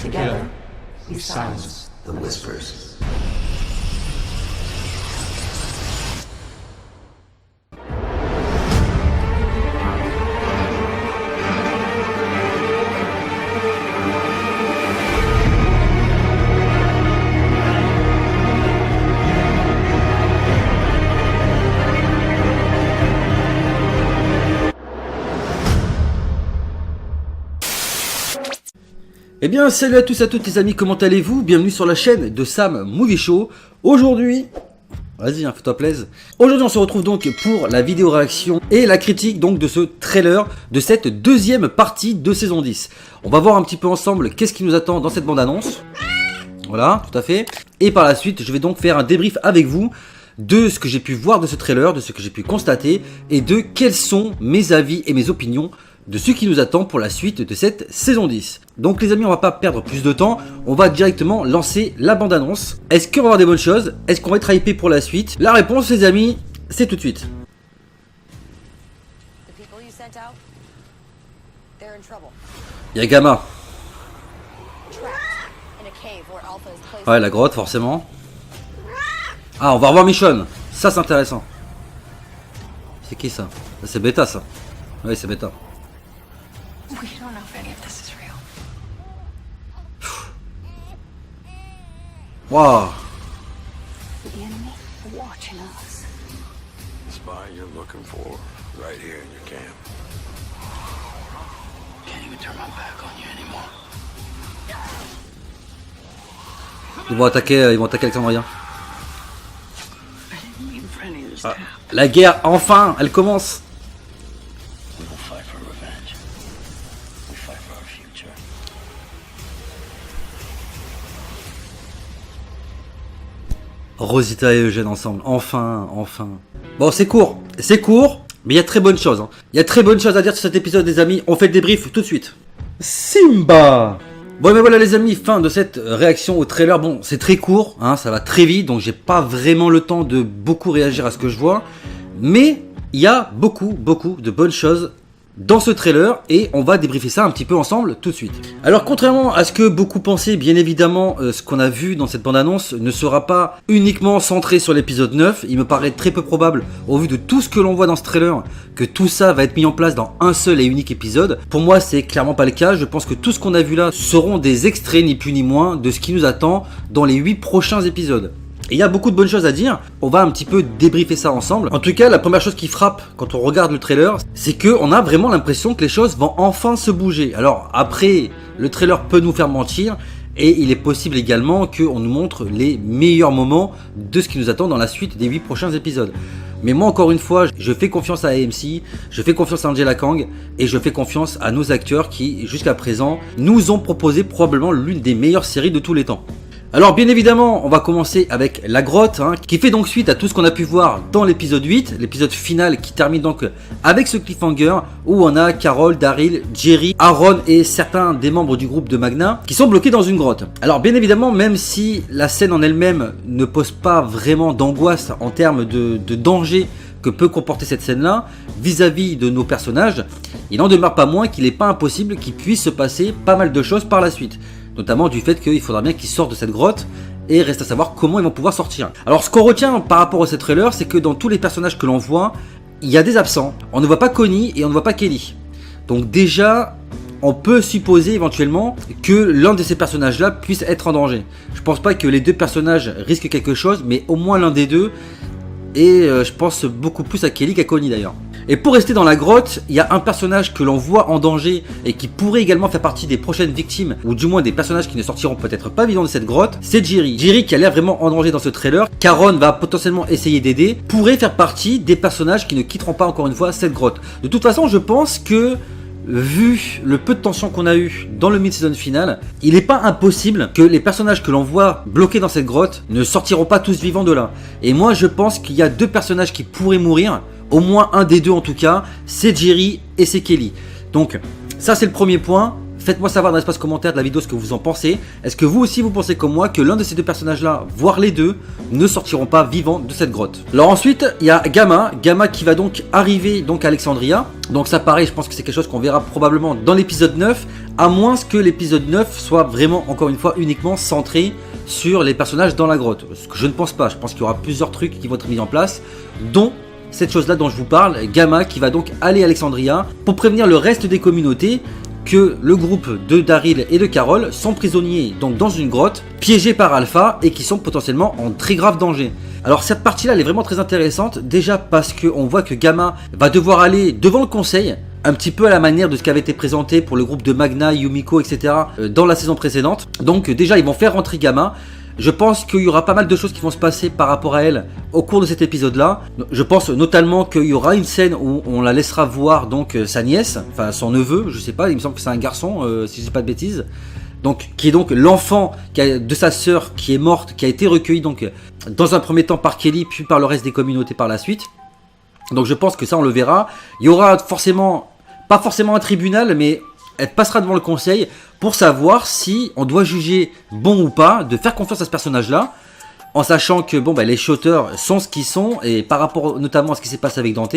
Together, we silence the whispers. Eh bien salut à tous et à toutes les amis, comment allez-vous? Bienvenue sur la chaîne de Sam Movie Show. Aujourd'hui, vas-y fais-toi plaisir. Aujourd'hui on se retrouve donc pour la vidéo réaction et la critique donc de ce trailer de cette deuxième partie de saison 10. On va voir un petit peu ensemble qu'est-ce qui nous attend dans cette bande-annonce. Voilà, tout à fait. Et par la suite je vais donc faire un débrief avec vous de ce que j'ai pu voir de ce trailer, de ce que j'ai pu constater et de quels sont mes avis et mes opinions de ce qui nous attend pour la suite de cette saison 10. Donc les amis, on va pas perdre plus de temps, on va directement lancer la bande-annonce. Est-ce qu'on va avoir des bonnes choses? Est-ce qu'on va être hypé pour la suite? La réponse les amis, c'est tout de suite. Il y a Gamma. Ouais, la grotte forcément. Ah, on va revoir Michonne. Ça c'est intéressant. C'est qui ça? C'est Beta ça. Ouais, c'est Beta. Wow. The enemy watching us. The spy you're looking for, right here in your camp. Can't even turn my back on you anymore. Ils vont attaquer Alexandria. I didn't mean for any of this to happen. La guerre, enfin, elle commence. We will fight for revenge. We fight for our future. Rosita et Eugène ensemble, enfin. Bon, c'est court, mais il y a très bonne chose. Il y a très bonne chose à dire sur cet épisode, les amis. On fait le débrief tout de suite. Simba. Bon, mais voilà, les amis, fin de cette réaction au trailer. Bon, c'est très court, ça va très vite, donc j'ai pas vraiment le temps de beaucoup réagir à ce que je vois. Mais il y a beaucoup de bonnes choses dans ce trailer et on va débriefer ça un petit peu ensemble tout de suite. Alors contrairement à ce que beaucoup pensaient, bien évidemment ce qu'on a vu dans cette bande-annonce ne sera pas uniquement centré sur l'épisode 9. Il me paraît très peu probable au vu de tout ce que l'on voit dans ce trailer que tout ça va être mis en place dans un seul et unique épisode. Pour moi c'est clairement pas le cas, je pense que tout ce qu'on a vu là seront des extraits ni plus ni moins de ce qui nous attend dans les 8 prochains épisodes. Et il y a beaucoup de bonnes choses à dire, on va un petit peu débriefer ça ensemble. En tout cas, la première chose qui frappe quand on regarde le trailer, c'est qu'on a vraiment l'impression que les choses vont enfin se bouger. Alors après, le trailer peut nous faire mentir, et il est possible également qu'on nous montre les meilleurs moments de ce qui nous attend dans la suite des 8 prochains épisodes. Mais moi encore une fois, je fais confiance à AMC, je fais confiance à Angela Kang, et je fais confiance à nos acteurs qui, jusqu'à présent, nous ont proposé probablement l'une des meilleures séries de tous les temps. Alors bien évidemment, on va commencer avec la grotte, qui fait donc suite à tout ce qu'on a pu voir dans l'épisode 8, l'épisode final qui termine donc avec ce cliffhanger où on a Carol, Daryl, Jerry, Aaron et certains des membres du groupe de Magna qui sont bloqués dans une grotte. Alors bien évidemment, même si la scène en elle-même ne pose pas vraiment d'angoisse en termes de danger que peut comporter cette scène-là vis-à-vis de nos personnages, il n'en demeure pas moins qu'il n'est pas impossible qu'il puisse se passer pas mal de choses par la suite. Notamment du fait qu'il faudra bien qu'ils sortent de cette grotte et reste à savoir comment ils vont pouvoir sortir. Alors ce qu'on retient par rapport à cette trailer, c'est que dans tous les personnages que l'on voit, il y a des absents. On ne voit pas Connie et on ne voit pas Kelly. Donc déjà, on peut supposer éventuellement que l'un de ces personnages-là puisse être en danger. Je pense pas que les deux personnages risquent quelque chose, mais au moins l'un des deux. Et je pense beaucoup plus à Kelly qu'à Connie d'ailleurs. Et pour rester dans la grotte, il y a un personnage que l'on voit en danger et qui pourrait également faire partie des prochaines victimes, ou du moins des personnages qui ne sortiront peut-être pas vivants de cette grotte, c'est Jerry. Jerry qui a l'air vraiment en danger dans ce trailer, qu'Aaron va potentiellement essayer d'aider, pourrait faire partie des personnages qui ne quitteront pas encore une fois cette grotte. De toute façon, je pense que vu le peu de tension qu'on a eu dans le mid-season final, il n'est pas impossible que les personnages que l'on voit bloqués dans cette grotte ne sortiront pas tous vivants de là. Et moi je pense qu'il y a deux personnages qui pourraient mourir, au moins un des deux en tout cas, c'est Jerry et c'est Kelly. Donc ça c'est le premier point. Faites-moi savoir dans l'espace commentaire de la vidéo ce que vous en pensez. Est-ce que vous aussi vous pensez comme moi que l'un de ces deux personnages-là, voire les deux, ne sortiront pas vivants de cette grotte? Alors ensuite, il y a Gamma qui va donc arriver donc à Alexandria. Donc ça pareil, je pense que c'est quelque chose qu'on verra probablement dans l'épisode 9, à moins que l'épisode 9 soit vraiment, encore une fois, uniquement centré sur les personnages dans la grotte. Ce que je ne pense pas, je pense qu'il y aura plusieurs trucs qui vont être mis en place, dont cette chose-là dont je vous parle, Gamma qui va donc aller à Alexandria pour prévenir le reste des communautés que le groupe de Daryl et de Carol sont prisonniers donc dans une grotte, piégés par Alpha et qui sont potentiellement en très grave danger. Alors cette partie-là, elle est vraiment très intéressante, déjà parce qu'on voit que Gamma va devoir aller devant le conseil, un petit peu à la manière de ce qui avait été présenté pour le groupe de Magna, Yumiko, etc. Dans la saison précédente. Donc déjà, ils vont faire rentrer Gamma. Je pense qu'il y aura pas mal de choses qui vont se passer par rapport à elle au cours de cet épisode-là. Je pense notamment qu'il y aura une scène où on la laissera voir donc sa nièce, enfin son neveu, je sais pas, il me semble que c'est un garçon, si je dis pas de bêtises. Donc, qui est donc l'enfant de sa sœur qui est morte, qui a été recueilli donc dans un premier temps par Kelly, puis par le reste des communautés par la suite. Donc je pense que ça on le verra. Il y aura forcément, pas forcément un tribunal, mais elle passera devant le conseil pour savoir si on doit juger bon ou pas de faire confiance à ce personnage-là, en sachant que bon, les shooters sont ce qu'ils sont, et par rapport notamment à ce qui s'est passé avec Dante,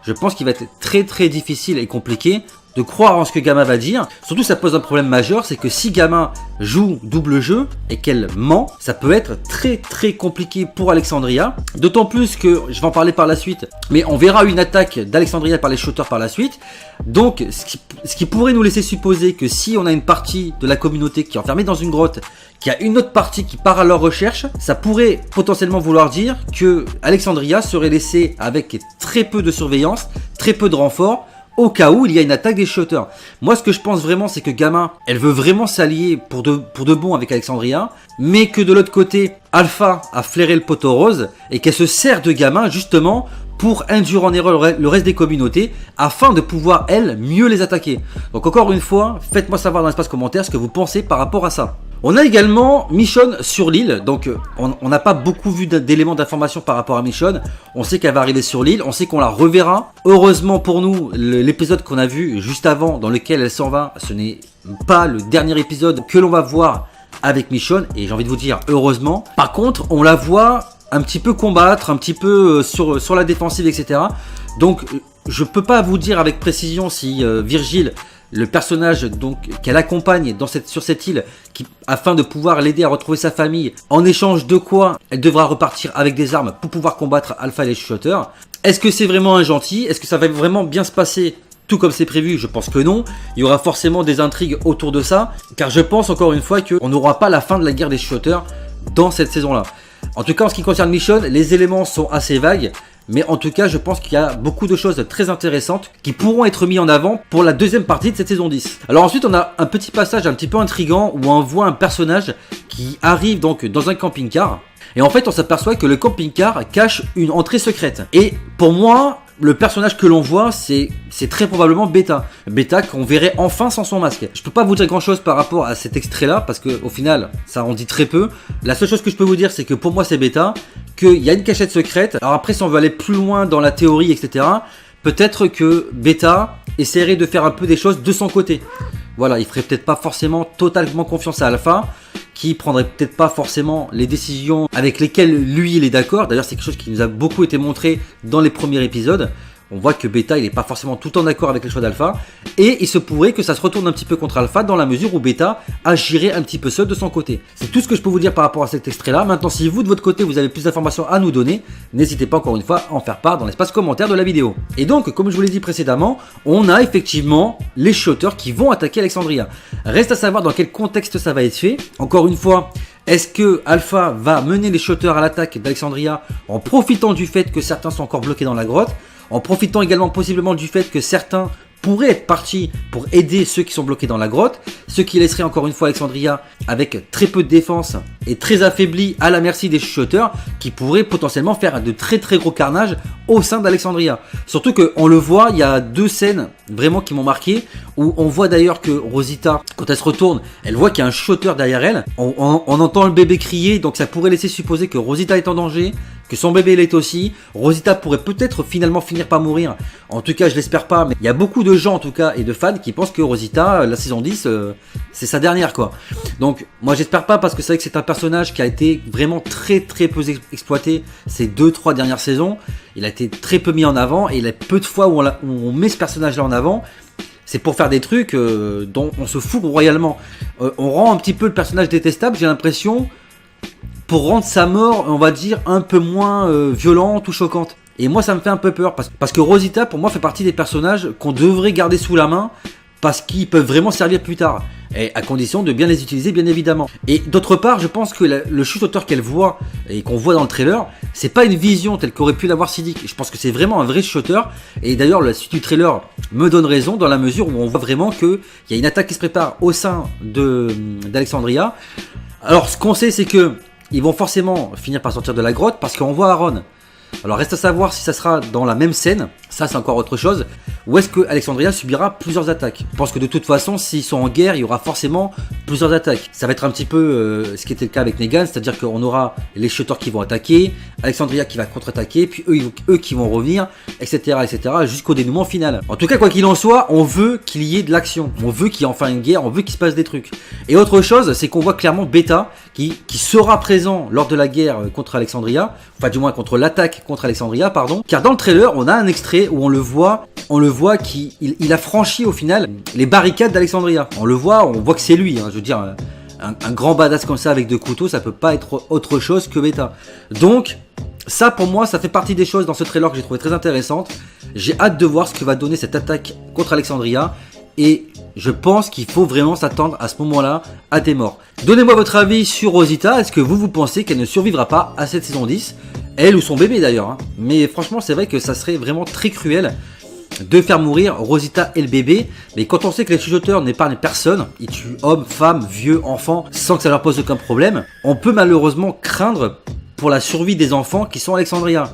je pense qu'il va être très très difficile et compliqué de croire en ce que Gamma va dire. Surtout ça pose un problème majeur, c'est que si Gamma joue double jeu et qu'elle ment, ça peut être très très compliqué pour Alexandria. D'autant plus que, je vais en parler par la suite, mais on verra une attaque d'Alexandria par les shooters par la suite. Donc ce qui pourrait nous laisser supposer que si on a une partie de la communauté qui est enfermée dans une grotte, qu'il y a une autre partie qui part à leur recherche, ça pourrait potentiellement vouloir dire que Alexandria serait laissée avec très peu de surveillance, très peu de renforts, au cas où il y a une attaque des shooters. Moi ce que je pense vraiment, c'est que Gamma, elle veut vraiment s'allier pour de bon avec Alexandria, mais que de l'autre côté, Alpha a flairé le poteau rose et qu'elle se sert de Gamma justement pour induire en erreur le reste des communautés afin de pouvoir, elle, mieux les attaquer. Donc encore une fois, faites-moi savoir dans l'espace commentaire ce que vous pensez par rapport à ça. On a également Michonne sur l'île, donc on n'a pas beaucoup vu d'éléments d'information par rapport à Michonne. On sait qu'elle va arriver sur l'île, on sait qu'on la reverra. Heureusement pour nous, l'épisode qu'on a vu juste avant, dans lequel elle s'en va, ce n'est pas le dernier épisode que l'on va voir avec Michonne, et j'ai envie de vous dire heureusement. Par contre, on la voit un petit peu combattre, un petit peu sur la défensive, etc. Donc je peux pas vous dire avec précision si Virgile, le personnage donc qu'elle accompagne sur cette île, afin de pouvoir l'aider à retrouver sa famille, en échange de quoi elle devra repartir avec des armes pour pouvoir combattre Alpha et les shooters. Est-ce que c'est vraiment un gentil? Est-ce que ça va vraiment bien se passer tout comme c'est prévu? Je pense que non. Il y aura forcément des intrigues autour de ça, car je pense encore une fois qu'on n'aura pas la fin de la guerre des shooters dans cette saison-là. En tout cas, en ce qui concerne Michonne, les éléments sont assez vagues. Mais en tout cas, je pense qu'il y a beaucoup de choses très intéressantes qui pourront être mis en avant pour la deuxième partie de cette saison 10. Alors ensuite, on a un petit passage un petit peu intriguant où on voit un personnage qui arrive donc dans un camping-car. Et en fait, on s'aperçoit que le camping-car cache une entrée secrète. Et pour moi, le personnage que l'on voit, c'est très probablement Beta. Beta qu'on verrait enfin sans son masque. Je peux pas vous dire grand chose par rapport à cet extrait là, parce que au final, ça en dit très peu. La seule chose que je peux vous dire, c'est que pour moi c'est Beta, qu'il y a une cachette secrète. Alors après, si on veut aller plus loin dans la théorie, etc., peut-être que Beta essaierait de faire un peu des choses de son côté. Voilà, il ferait peut-être pas forcément totalement confiance à Alpha, qui prendrait peut-être pas forcément les décisions avec lesquelles lui il est d'accord. D'ailleurs, c'est quelque chose qui nous a beaucoup été montré dans les premiers épisodes. On voit que Beta, il n'est pas forcément tout en accord avec les choix d'Alpha. Et il se pourrait que ça se retourne un petit peu contre Alpha dans la mesure où Beta agirait un petit peu seul de son côté. C'est tout ce que je peux vous dire par rapport à cet extrait-là. Maintenant, si vous, de votre côté, vous avez plus d'informations à nous donner, n'hésitez pas encore une fois à en faire part dans l'espace commentaire de la vidéo. Et donc, comme je vous l'ai dit précédemment, on a effectivement les shooters qui vont attaquer Alexandria. Reste à savoir dans quel contexte ça va être fait. Encore une fois, est-ce que Alpha va mener les shooters à l'attaque d'Alexandria en profitant du fait que certains sont encore bloqués dans la grotte, en profitant également possiblement du fait que certains pourraient être partis pour aider ceux qui sont bloqués dans la grotte, ce qui laisserait encore une fois Alexandria avec très peu de défense et très affaibli à la merci des shooters qui pourraient potentiellement faire de très très gros carnage au sein d'Alexandria. Surtout qu'on le voit, il y a deux scènes vraiment qui m'ont marqué où on voit d'ailleurs que Rosita, quand elle se retourne, elle voit qu'il y a un chuchoteur derrière elle. On entend le bébé crier, donc ça pourrait laisser supposer que Rosita est en danger, que son bébé l'est aussi. Rosita pourrait peut-être finalement finir par mourir. En tout cas, je l'espère pas, mais il y a beaucoup de gens en tout cas et de fans qui pensent que Rosita, la saison 10, c'est sa dernière quoi. Donc moi j'espère pas, parce que c'est vrai que c'est un personnage qui a été vraiment très peu exploité ces 2-3 dernières saisons. Il a été très peu mis en avant, et il y a peu de fois où on met ce personnage là en avant, c'est pour faire des trucs dont on se fout royalement. On rend un petit peu le personnage détestable, j'ai l'impression, pour rendre sa mort, on va dire, un peu moins violente ou choquante. Et moi ça me fait un peu peur, parce que Rosita pour moi fait partie des personnages qu'on devrait garder sous la main, parce qu'ils peuvent vraiment servir plus tard, et à condition de bien les utiliser bien évidemment. Et d'autre part, je pense que le chuchoteur qu'elle voit et qu'on voit dans le trailer, c'est pas une vision telle qu'aurait pu l'avoir Siddiq. Je pense que c'est vraiment un vrai chuchoteur, et d'ailleurs la suite du trailer me donne raison, dans la mesure où on voit vraiment qu'il y a une attaque qui se prépare au sein d'Alexandria. Alors ce qu'on sait, c'est que ils vont forcément finir par sortir de la grotte, parce qu'on voit Aaron. Alors reste à savoir si ça sera dans la même scène, ça c'est encore autre chose, ou est-ce que Alexandria subira plusieurs attaques. Je pense que de toute façon, s'ils sont en guerre, il y aura forcément plusieurs attaques. Ça va être un petit peu ce qui était le cas avec Negan, c'est-à-dire qu'on aura les chuchoteurs qui vont attaquer, Alexandria qui va contre-attaquer, puis eux qui vont revenir, etc. jusqu'au dénouement final. En tout cas, quoi qu'il en soit, on veut qu'il y ait de l'action, on veut qu'il y ait enfin une guerre, on veut qu'il se passe des trucs. Et autre chose, c'est qu'on voit clairement Beta qui sera présent lors de la guerre contre Alexandria, enfin du moins contre l'attaque contre Alexandria, pardon, car dans le trailer, on a un extrait où on le voit qu'il a franchi au final les barricades d'Alexandria. On voit que c'est lui, hein, je veux dire, un grand badass comme ça avec 2 couteaux, ça peut pas être autre chose que Beta. Donc, ça pour moi, ça fait partie des choses dans ce trailer que j'ai trouvé très intéressante. J'ai hâte de voir ce que va donner cette attaque contre Alexandria, et je pense qu'il faut vraiment s'attendre à ce moment-là à des morts. Donnez-moi votre avis sur Rosita, est-ce que vous pensez qu'elle ne survivra pas à cette saison 10 ? Elle ou son bébé d'ailleurs, hein. Mais franchement c'est vrai que ça serait vraiment très cruel de faire mourir Rosita et le bébé. Mais quand on sait que les chuchoteurs n'épargnent personne, ils tuent hommes, femmes, vieux, enfants, sans que ça leur pose aucun problème, on peut malheureusement craindre pour la survie des enfants qui sont à Alexandria.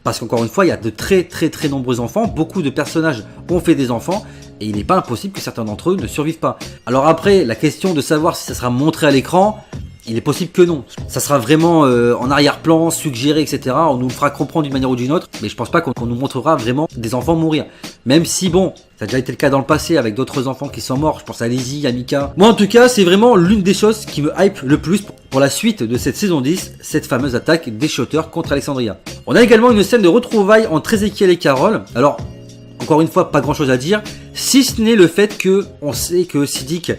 Parce qu'encore une fois, il y a de très nombreux enfants, beaucoup de personnages ont fait des enfants, et il n'est pas impossible que certains d'entre eux ne survivent pas. Alors après, la question de savoir si ça sera montré à l'écran, il est possible que non. Ça sera vraiment en arrière-plan, suggéré, etc. On nous le fera comprendre d'une manière ou d'une autre, mais je pense pas qu'on nous montrera vraiment des enfants mourir. Même si bon, ça a déjà été le cas dans le passé avec d'autres enfants qui sont morts, je pense à Lizzie, à Mika. Moi en tout cas, c'est vraiment l'une des choses qui me hype le plus pour la suite de cette saison 10, cette fameuse attaque des shooters contre Alexandria. On a également une scène de retrouvailles entre Ezekiel et Carol. Alors, encore une fois, pas grand chose à dire, si ce n'est le fait que on sait que Siddiq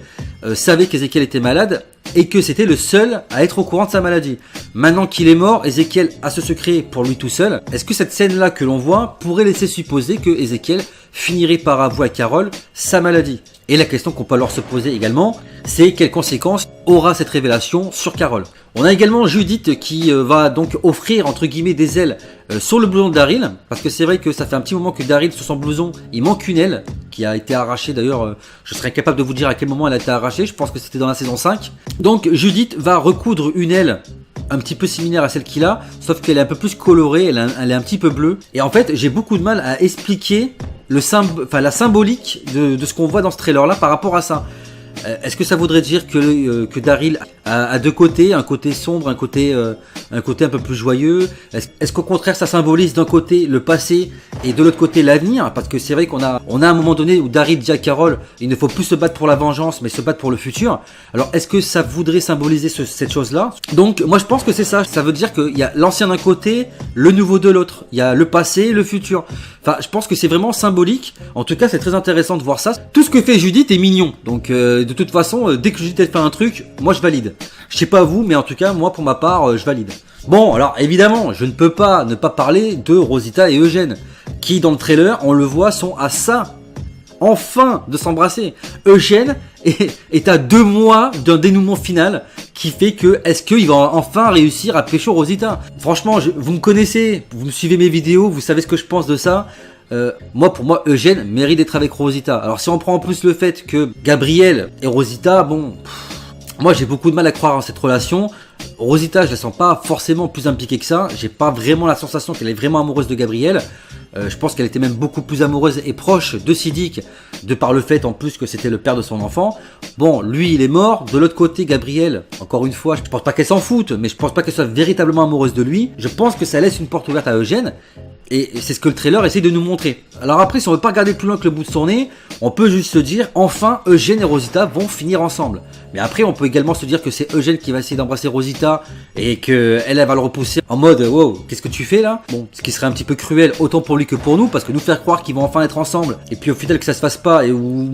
savait qu'Ezekiel était malade, et que c'était le seul à être au courant de sa maladie. Maintenant qu'il est mort, Ezekiel a ce secret pour lui tout seul. Est-ce que cette scène-là que l'on voit pourrait laisser supposer que Ezekiel finirait par avouer à Carol sa maladie? Et la question qu'on peut alors se poser également, c'est quelles conséquences aura cette révélation sur Carol? On a également Judith qui va donc offrir entre guillemets des ailes sur le blouson de Daryl, parce que c'est vrai que ça fait un petit moment que Daryl sur son blouson, il manque une aile qui a été arrachée d'ailleurs, je serais incapable de vous dire à quel moment elle a été arrachée, je pense que c'était dans la saison 5. Donc Judith va recoudre une aile un petit peu similaire à celle qu'il a, sauf qu'elle est un peu plus colorée, elle est un petit peu bleue. Et en fait, j'ai beaucoup de mal à expliquer la symbolique de ce qu'on voit dans ce trailer là par rapport à ça. Est-ce que ça voudrait dire que Daryl a deux côtés, un côté sombre, un côté un peu plus joyeux? Est-ce qu'au contraire ça symbolise d'un côté le passé et de l'autre côté l'avenir? Parce que c'est vrai qu'on a un moment donné où Daryl dit à Carol, il ne faut plus se battre pour la vengeance mais se battre pour le futur. Alors est-ce que ça voudrait symboliser cette chose-là? Donc moi je pense que c'est ça. Ça veut dire qu'il y a l'ancien d'un côté, le nouveau de l'autre. Il y a le passé et le futur. Enfin je pense que c'est vraiment symbolique. En tout cas c'est très intéressant de voir ça. Tout ce que fait Judith est mignon. Donc de toute façon, dès que Judith fait un truc, moi je valide. Je sais pas vous, mais en tout cas, moi pour ma part, je valide. Bon, alors évidemment, je ne peux pas ne pas parler de Rosita et Eugène, qui dans le trailer, on le voit, sont à ça, enfin, de s'embrasser. Eugène est à 2 mois d'un dénouement final qui fait que, est-ce qu'il va enfin réussir à pécho Rosita? Franchement, vous me connaissez, vous me suivez mes vidéos, vous savez ce que je pense de ça. Pour moi, Eugène mérite d'être avec Rosita. Alors si on prend en plus le fait que Gabriel et Rosita, bon, Moi j'ai beaucoup de mal à croire en cette relation. Rosita, je la sens pas forcément plus impliquée que ça. J'ai pas vraiment la sensation qu'elle est vraiment amoureuse de Gabriel. Je pense qu'elle était même beaucoup plus amoureuse et proche de Siddiq, de par le fait en plus que c'était le père de son enfant. Bon, lui il est mort. De l'autre côté, Gabriel, encore une fois, je pense pas qu'elle s'en foute, mais je pense pas qu'elle soit véritablement amoureuse de lui. Je pense que ça laisse une porte ouverte à Eugène. Et c'est ce que le trailer essaie de nous montrer. Alors après, si on veut pas regarder plus loin que le bout de son nez, on peut juste se dire, enfin, Eugène et Rosita vont finir ensemble. Mais après, on peut également se dire que c'est Eugène qui va essayer d'embrasser Rosita et que elle va le repousser en mode, wow, qu'est-ce que tu fais là? Bon, ce qui serait un petit peu cruel, autant pour lui que pour nous, parce que nous faire croire qu'ils vont enfin être ensemble, et puis au final que ça se fasse pas, ou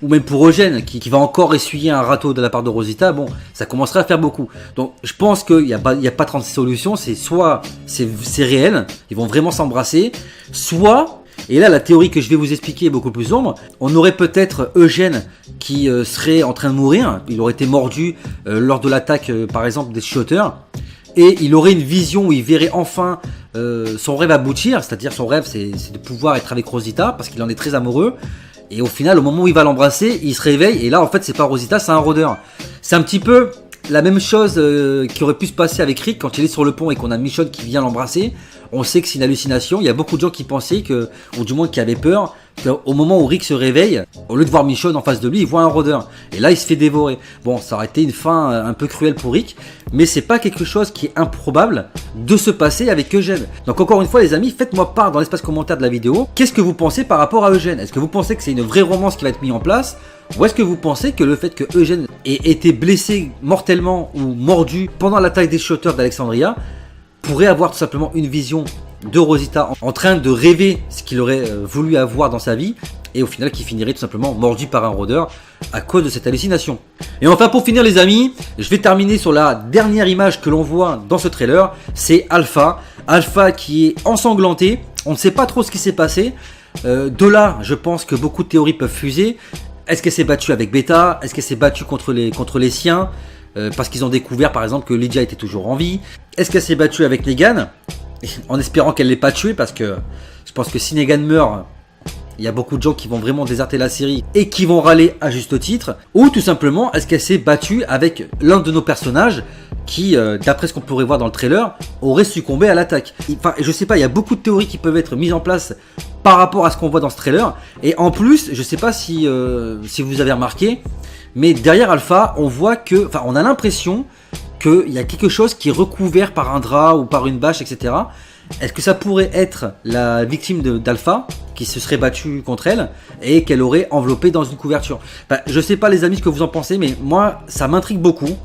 même pour Eugène, qui va encore essuyer un râteau de la part de Rosita, bon, ça commencerait à faire beaucoup. Donc, je pense qu'il n'y a pas 36 solutions, c'est soit c'est réel, ils vont vraiment s'embrasser, soit, et là la théorie que je vais vous expliquer est beaucoup plus sombre, on aurait peut-être Eugène qui serait en train de mourir, il aurait été mordu lors de l'attaque par exemple des shooters, et il aurait une vision où il verrait enfin son rêve aboutir, c'est-à-dire son rêve c'est de pouvoir être avec Rosita, parce qu'il en est très amoureux, et au final au moment où il va l'embrasser, il se réveille, et là en fait c'est pas Rosita, c'est un rôdeur. C'est un petit peu la même chose qui aurait pu se passer avec Rick quand il est sur le pont et qu'on a Michonne qui vient l'embrasser. On sait que c'est une hallucination. Il y a beaucoup de gens qui pensaient que, ou du moins qui avaient peur, qu'au moment où Rick se réveille, au lieu de voir Michonne en face de lui, il voit un rôdeur. Et là, il se fait dévorer. Bon, ça aurait été une fin un peu cruelle pour Rick, mais c'est pas quelque chose qui est improbable de se passer avec Eugène. Donc encore une fois, les amis, faites-moi part dans l'espace commentaire de la vidéo. Qu'est-ce que vous pensez par rapport à Eugène? Est-ce que vous pensez que c'est une vraie romance qui va être mise en place? Ou est-ce que vous pensez que le fait que Eugène ait été blessé mortellement ou mordu pendant l'attaque des shooters d'Alexandria pourrait avoir tout simplement une vision de Rosita en train de rêver ce qu'il aurait voulu avoir dans sa vie, et au final qui finirait tout simplement mordu par un rôdeur à cause de cette hallucination. Et enfin pour finir les amis, je vais terminer sur la dernière image que l'on voit dans ce trailer, c'est Alpha. Alpha qui est ensanglanté, on ne sait pas trop ce qui s'est passé, de là je pense que beaucoup de théories peuvent fuser. Est-ce qu'elle s'est battue avec Beta? Est-ce qu'elle s'est battue contre les siens? Parce qu'ils ont découvert par exemple que Lydia était toujours en vie. Est-ce qu'elle s'est battue avec Negan? En espérant qu'elle ne l'ait pas tué, parce que je pense que si Negan meurt, il y a beaucoup de gens qui vont vraiment déserter la série et qui vont râler à juste titre. Ou tout simplement, est-ce qu'elle s'est battue avec l'un de nos personnages qui, d'après ce qu'on pourrait voir dans le trailer, aurait succombé à l'attaque. Enfin, je sais pas, il y a beaucoup de théories qui peuvent être mises en place par rapport à ce qu'on voit dans ce trailer. Et en plus, je sais pas si vous avez remarqué, mais derrière Alpha, on voit que, enfin, on a l'impression qu'il y a quelque chose qui est recouvert par un drap ou par une bâche, etc. Est-ce que ça pourrait être la victime d'Alpha qui se serait battue contre elle et qu'elle aurait enveloppé dans une couverture? Enfin, je sais pas les amis ce que vous en pensez, mais moi ça m'intrigue beaucoup.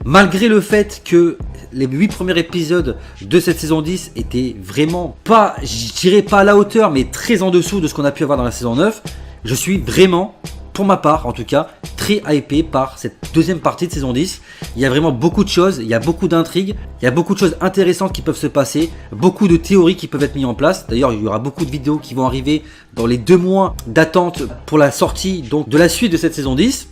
Malgré le fait que les 8 premiers épisodes de cette saison 10 étaient vraiment pas, je dirais pas à la hauteur, mais très en dessous de ce qu'on a pu avoir dans la saison 9, je suis vraiment, pour ma part en tout cas, très hypé par cette deuxième partie de saison 10. Il y a vraiment beaucoup de choses, il y a beaucoup d'intrigues, il y a beaucoup de choses intéressantes qui peuvent se passer, beaucoup de théories qui peuvent être mises en place. D'ailleurs, il y aura beaucoup de vidéos qui vont arriver dans les 2 mois d'attente pour la sortie donc de la suite de cette saison 10.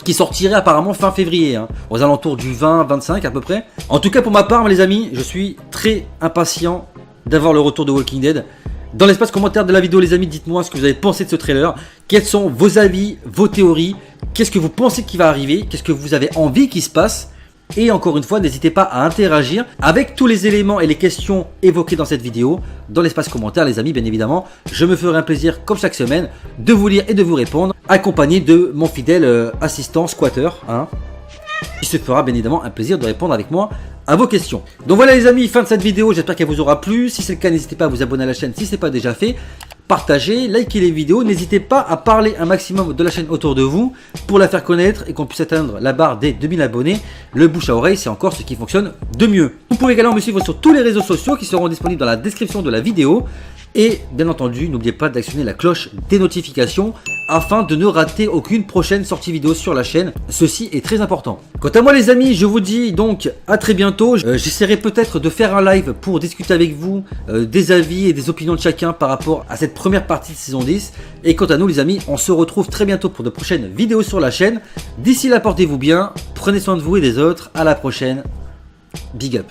Qui sortirait apparemment fin février, aux alentours du 20-25 à peu près. En tout cas pour ma part les amis, je suis très impatient d'avoir le retour de Walking Dead. Dans l'espace commentaire de la vidéo les amis, dites-moi ce que vous avez pensé de ce trailer, quels sont vos avis, vos théories, qu'est-ce que vous pensez qui va arriver, qu'est-ce que vous avez envie qu'il se passe. Et encore une fois, n'hésitez pas à interagir avec tous les éléments et les questions évoquées dans cette vidéo, dans l'espace commentaire les amis, bien évidemment. Je me ferai un plaisir, comme chaque semaine, de vous lire et de vous répondre, accompagné de mon fidèle assistant squatter, qui se fera bien évidemment un plaisir de répondre avec moi à vos questions. Donc voilà les amis, fin de cette vidéo, j'espère qu'elle vous aura plu. Si c'est le cas, n'hésitez pas à vous abonner à la chaîne si ce n'est pas déjà fait. Partagez, likez les vidéos, n'hésitez pas à parler un maximum de la chaîne autour de vous pour la faire connaître et qu'on puisse atteindre la barre des 2000 abonnés. Le bouche à oreille, c'est encore ce qui fonctionne de mieux. Vous pouvez également me suivre sur tous les réseaux sociaux qui seront disponibles dans la description de la vidéo. Et bien entendu, n'oubliez pas d'actionner la cloche des notifications afin de ne rater aucune prochaine sortie vidéo sur la chaîne. Ceci est très important. Quant à moi les amis, je vous dis donc à très bientôt. J'essaierai peut-être de faire un live pour discuter avec vous des avis et des opinions de chacun par rapport à cette première partie de saison 10. Et quant à nous les amis, on se retrouve très bientôt pour de prochaines vidéos sur la chaîne. D'ici là, portez-vous bien, prenez soin de vous et des autres. À la prochaine. Big up.